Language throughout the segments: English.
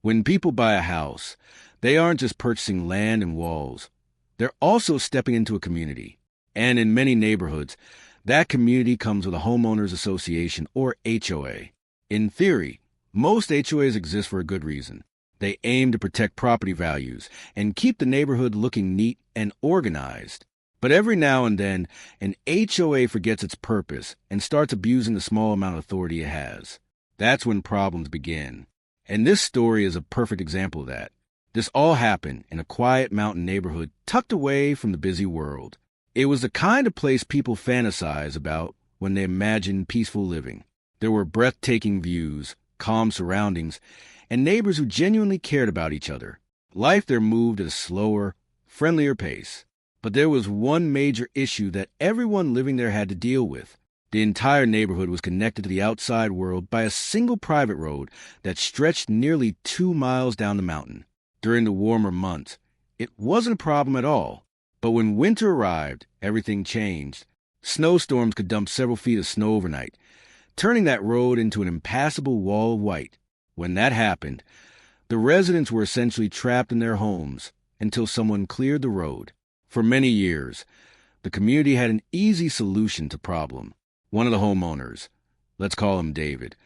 When people buy a house, they aren't just purchasing land and walls. They're also stepping into a community. And in many neighborhoods, that community comes with a homeowners association or HOA. In theory, most HOAs exist for a good reason. They aim to protect property values and keep the neighborhood looking neat and organized. But every now and then, an HOA forgets its purpose and starts abusing the small amount of authority it has. That's when problems begin. And this story is a perfect example of that. This all happened in a quiet mountain neighborhood tucked away from the busy world. It was the kind of place people fantasize about when they imagine peaceful living. There were breathtaking views, calm surroundings, and neighbors who genuinely cared about each other. Life there moved at a slower, friendlier pace. But there was one major issue that everyone living there had to deal with. The entire neighborhood was connected to the outside world by a single private road that stretched nearly 2 miles down the mountain. During the warmer months, it wasn't a problem at all. But when winter arrived, everything changed. Snowstorms could dump several feet of snow overnight, turning that road into an impassable wall of white. When that happened, the residents were essentially trapped in their homes until someone cleared the road. For many years, the community had an easy solution to the problem. One of the homeowners, let's call him David,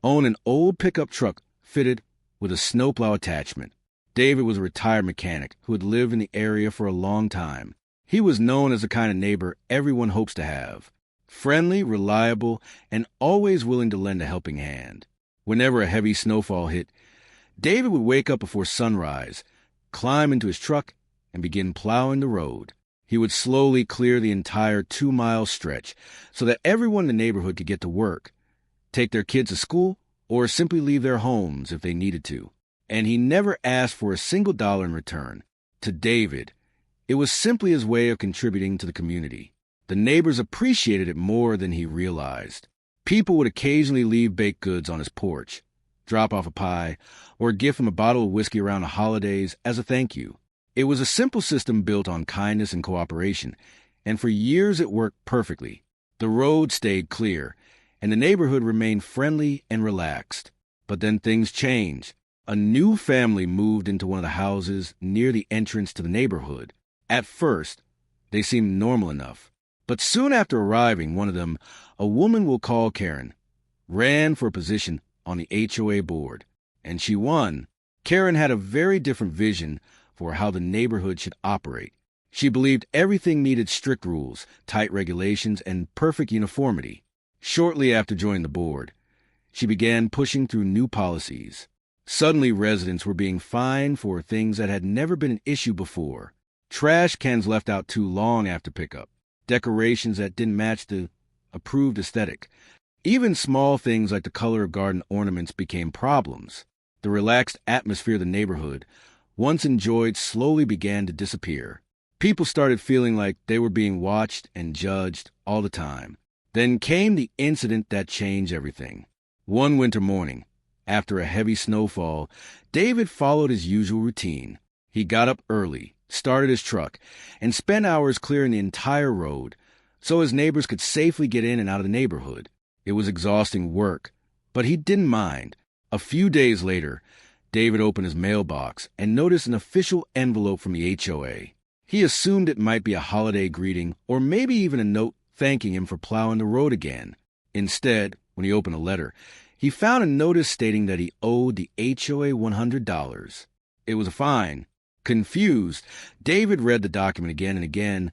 owned an old pickup truck fitted with a snowplow attachment. David was a retired mechanic who had lived in the area for a long time. He was known as the kind of neighbor everyone hopes to have. Friendly, reliable, and always willing to lend a helping hand. Whenever a heavy snowfall hit, David would wake up before sunrise, climb into his truck, and begin plowing the road. He would slowly clear the entire 2-mile stretch so that everyone in the neighborhood could get to work, take their kids to school, or simply leave their homes if they needed to. And he never asked for a single dollar in return. To David, it was simply his way of contributing to the community. The neighbors appreciated it more than he realized. People would occasionally leave baked goods on his porch, drop off a pie, or gift him a bottle of whiskey around the holidays as a thank you. It was a simple system built on kindness and cooperation, and for years it worked perfectly. The road stayed clear, and the neighborhood remained friendly and relaxed. But then things changed. A new family moved into one of the houses near the entrance to the neighborhood. At first, they seemed normal enough. But soon after arriving, one of them, a woman we'll call Karen, ran for a position on the HOA board. And she won. Karen had a very different vision for how the neighborhood should operate. She believed everything needed strict rules, tight regulations, and perfect uniformity. Shortly after joining the board, she began pushing through new policies. Suddenly, residents were being fined for things that had never been an issue before. Trash cans left out too long after pickup, decorations that didn't match the approved aesthetic. Even small things like the color of garden ornaments became problems. The relaxed atmosphere of the neighborhood, once enjoyed, slowly began to disappear. People started feeling like they were being watched and judged all the time. Then came the incident that changed everything. One winter morning, after a heavy snowfall, David followed his usual routine. He got up early, started his truck, and spent hours clearing the entire road so his neighbors could safely get in and out of the neighborhood. It was exhausting work, but he didn't mind. A few days later, David opened his mailbox and noticed an official envelope from the HOA. He assumed it might be a holiday greeting or maybe even a note thanking him for plowing the road again. Instead, when he opened the letter, he found a notice stating that he owed the HOA $100. It was a fine. Confused, David read the document again and again,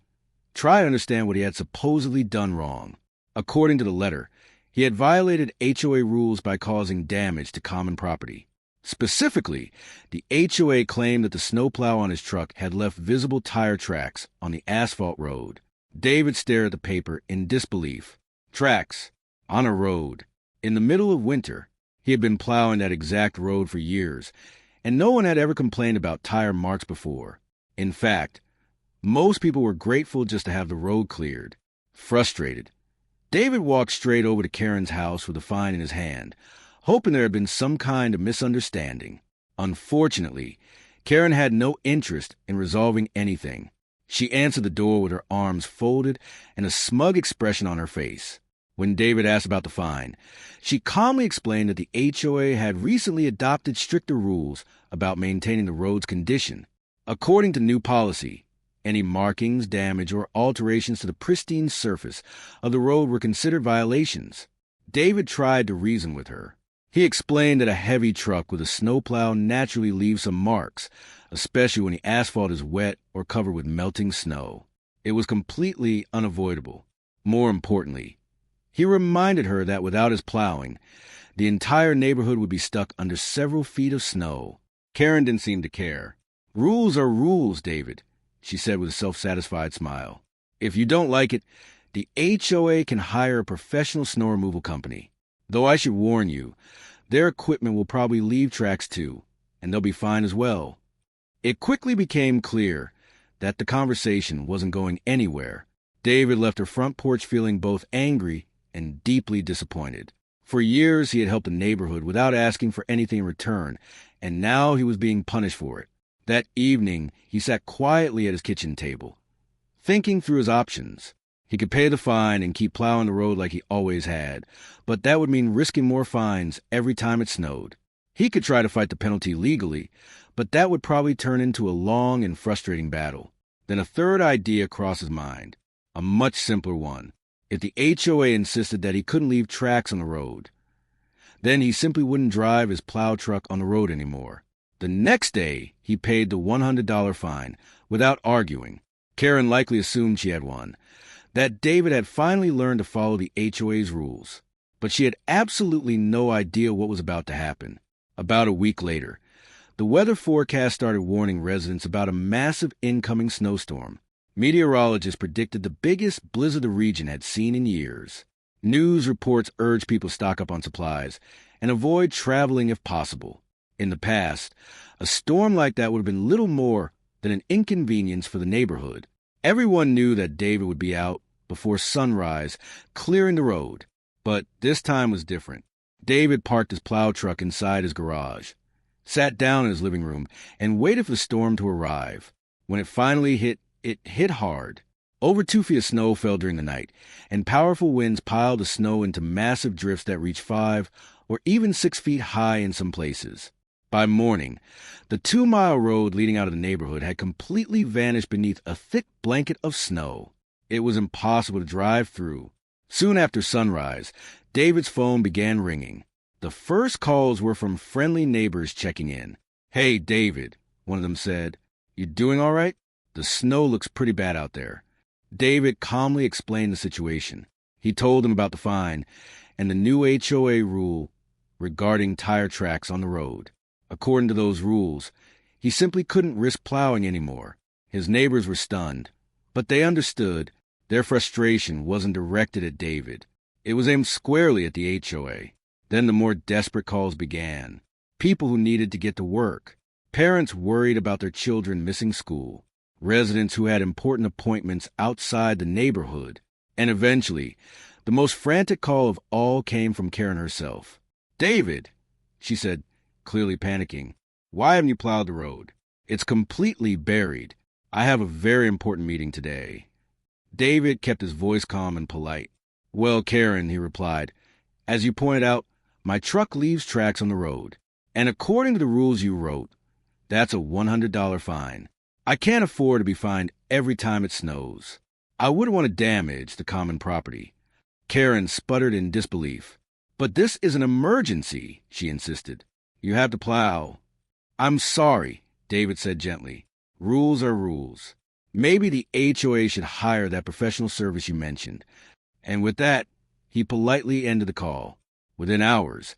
trying to understand what he had supposedly done wrong. According to the letter, he had violated HOA rules by causing damage to common property. Specifically, the HOA claimed that the snowplow on his truck had left visible tire tracks on the asphalt road. David stared at the paper in disbelief. Tracks on a road. In the middle of winter, he had been plowing that exact road for years, and no one had ever complained about tire marks before. In fact, most people were grateful just to have the road cleared. Frustrated, David walked straight over to Karen's house with the fine in his hand, hoping there had been some kind of misunderstanding. Unfortunately, Karen had no interest in resolving anything. She answered the door with her arms folded and a smug expression on her face. When David asked about the fine, she calmly explained that the HOA had recently adopted stricter rules about maintaining the road's condition. According to new policy, any markings, damage, or alterations to the pristine surface of the road were considered violations. David tried to reason with her. He explained that a heavy truck with a snowplow naturally leaves some marks, especially when the asphalt is wet or covered with melting snow. It was completely unavoidable. More importantly, he reminded her that without his plowing, the entire neighborhood would be stuck under several feet of snow. Karen didn't seem to care. "Rules are rules, David," she said with a self-satisfied smile. "If you don't like it, the HOA can hire a professional snow removal company. Though I should warn you, their equipment will probably leave tracks too, and they'll be fine as well." It quickly became clear that the conversation wasn't going anywhere. David left her front porch feeling both angry and deeply disappointed. For years, he had helped the neighborhood without asking for anything in return, and now he was being punished for it. That evening, he sat quietly at his kitchen table, thinking through his options. He could pay the fine and keep plowing the road like he always had, but that would mean risking more fines every time it snowed. He could try to fight the penalty legally, but that would probably turn into a long and frustrating battle. Then a third idea crossed his mind, a much simpler one. If the HOA insisted that he couldn't leave tracks on the road, then he simply wouldn't drive his plow truck on the road anymore. The next day, he paid the $100 fine without arguing. Karen likely assumed she had won, that David had finally learned to follow the HOA's rules. But she had absolutely no idea what was about to happen. About a week later, the weather forecast started warning residents about a massive incoming snowstorm. Meteorologists predicted the biggest blizzard the region had seen in years. News reports urged people to stock up on supplies and avoid traveling if possible. In the past, a storm like that would have been little more than an inconvenience for the neighborhood. Everyone knew that David would be out before sunrise, clearing the road. But this time was different. David parked his plow truck inside his garage, sat down in his living room, and waited for the storm to arrive. When it finally hit, it hit hard. Over 2 feet of snow fell during the night, and powerful winds piled the snow into massive drifts that reached 5 or even 6 feet high in some places. By morning, the 2-mile road leading out of the neighborhood had completely vanished beneath a thick blanket of snow. It was impossible to drive through. Soon after sunrise, David's phone began ringing. The first calls were from friendly neighbors checking in. "Hey, David," one of them said. "You doing all right? The snow looks pretty bad out there." David calmly explained the situation. He told them about the fine and the new HOA rule regarding tire tracks on the road. According to those rules, he simply couldn't risk plowing anymore. His neighbors were stunned, but they understood their frustration wasn't directed at David. It was aimed squarely at the HOA. Then the more desperate calls began. People who needed to get to work. Parents worried about their children missing school. Residents who had important appointments outside the neighborhood. And eventually, the most frantic call of all came from Karen herself. "David," she said, clearly panicking, "why haven't you plowed the road? It's completely buried. I have a very important meeting today." David kept his voice calm and polite. "Well, Karen," he replied, "as you pointed out, my truck leaves tracks on the road. And according to the rules you wrote, that's a $100 fine. I can't afford to be fined every time it snows. I wouldn't want to damage the common property." Karen sputtered in disbelief. "But this is an emergency," she insisted. "You have to plow." "I'm sorry," David said gently. "Rules are rules. Maybe the HOA should hire that professional service you mentioned." And with that, he politely ended the call. Within hours,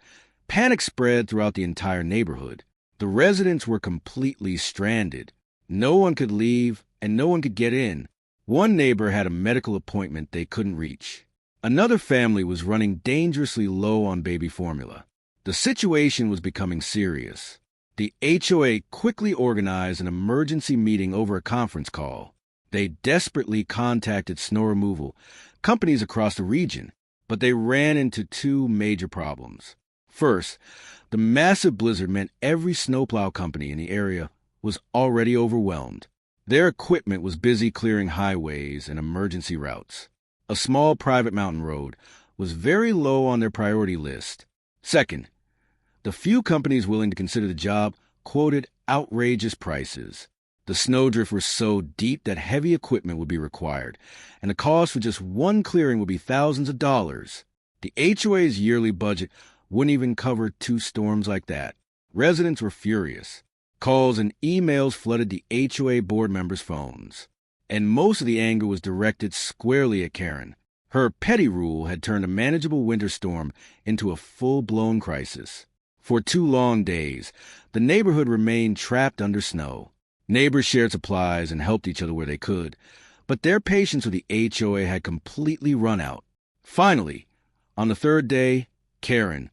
panic spread throughout the entire neighborhood. The residents were completely stranded. No one could leave, and no one could get in. One neighbor had a medical appointment they couldn't reach. Another family was running dangerously low on baby formula. The situation was becoming serious. The HOA quickly organized an emergency meeting over a conference call. They desperately contacted snow removal companies across the region, but they ran into 2 major problems. First, the massive blizzard meant every snowplow company in the area was already overwhelmed. Their equipment was busy clearing highways and emergency routes. A small private mountain road was very low on their priority list. Second, the few companies willing to consider the job quoted outrageous prices. The snowdrifts were so deep that heavy equipment would be required, and the cost for just one clearing would be thousands of dollars. The HOA's yearly budget wouldn't even cover 2 storms like that. Residents were furious. Calls and emails flooded the HOA board members' phones, and most of the anger was directed squarely at Karen. Her petty rule had turned a manageable winter storm into a full-blown crisis. For 2 long days, the neighborhood remained trapped under snow. Neighbors shared supplies and helped each other where they could, but their patience with the HOA had completely run out. Finally, on the 3rd day, Karen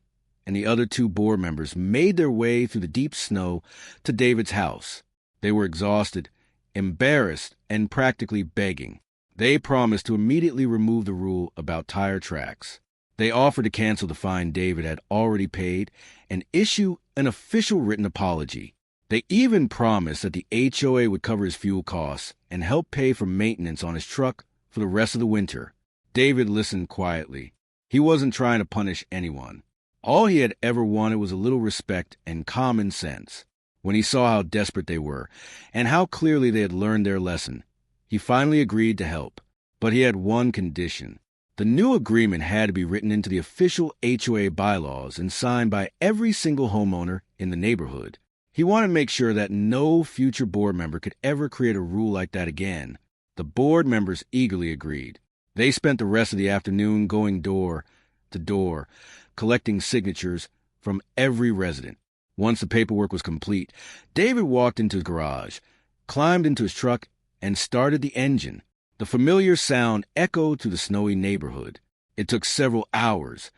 and the other 2 board members made their way through the deep snow to David's house. They were exhausted, embarrassed, and practically begging. They promised to immediately remove the rule about tire tracks. They offered to cancel the fine David had already paid and issue an official written apology. They even promised that the HOA would cover his fuel costs and help pay for maintenance on his truck for the rest of the winter. David listened quietly. He wasn't trying to punish anyone. All he had ever wanted was a little respect and common sense. When he saw how desperate they were and how clearly they had learned their lesson, he finally agreed to help. But he had one condition. The new agreement had to be written into the official HOA bylaws and signed by every single homeowner in the neighborhood. He wanted to make sure that no future board member could ever create a rule like that again. The board members eagerly agreed. They spent the rest of the afternoon going door to door, collecting signatures from every resident. Once the paperwork was complete, David walked into his garage, climbed into his truck, and started the engine. The familiar sound echoed through the snowy neighborhood. It took several hours,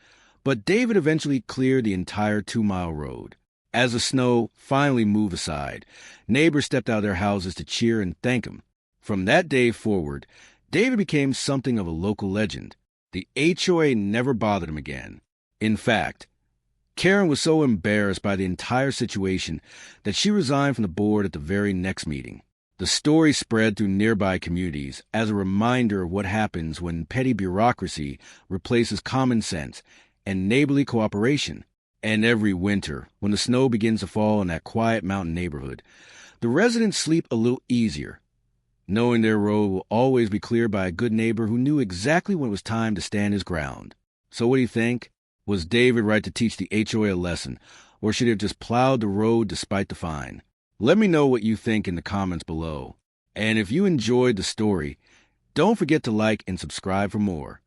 but David eventually cleared the entire 2-mile road. As the snow finally moved aside, neighbors stepped out of their houses to cheer and thank him. From that day forward, David became something of a local legend. The HOA never bothered him again. In fact, Karen was so embarrassed by the entire situation that she resigned from the board at the very next meeting. The story spread through nearby communities as a reminder of what happens when petty bureaucracy replaces common sense and neighborly cooperation. And every winter, when the snow begins to fall in that quiet mountain neighborhood, the residents sleep a little easier, knowing their road will always be cleared by a good neighbor who knew exactly when it was time to stand his ground. So what do you think? Was David right to teach the HOA a lesson, or should he have just plowed the road despite the fine? Let me know what you think in the comments below. And if you enjoyed the story, don't forget to like and subscribe for more.